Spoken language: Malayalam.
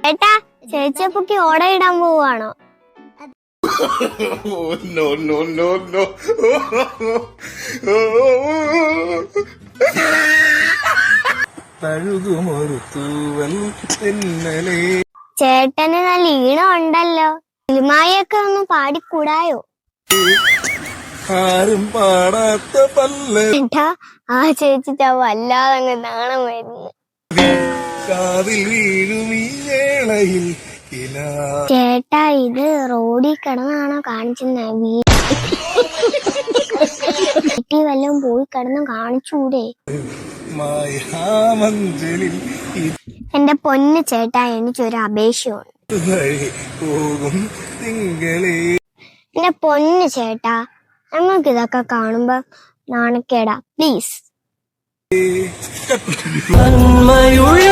ഏട്ടാ, ചേച്ചിയപ്പൊക്ക് ഓടയിടാൻ പോവാണോ? ചേട്ടന് നല്ല ഈണം ഉണ്ടല്ലോ, സിനിമായൊക്കെ ഒന്ന് പാടിക്കൂടായോ? ആരും പാടാത്ത ഏട്ടാ, ആ ചേച്ചിക്ക് വല്ലാതെ നാണം വരുന്നു. കാതിൽ വീഴും ഈ വേളയിൽ ചേട്ടാ, ഇത് റോഡിൽ കിടന്നാണോ കാണിച്ചെന്ന? വീട്ടിൽ വല്ലതും പോയി കിടന്ന് കാണിച്ചൂടെ? മായാമഞ്ചലിൽ എന്റെ പൊന്ന് ചേട്ടാ, എനിക്കൊരു അപേക്ഷയുണ്ട്. പോകും തിങ്കളേ. എന്റെ പൊന്ന് ചേട്ടാ, ഞങ്ങൾക്ക് ഇതൊക്കെ കാണുമ്പോ നാണക്കേടാ, പ്ലീസ്. നന്മയുള്ള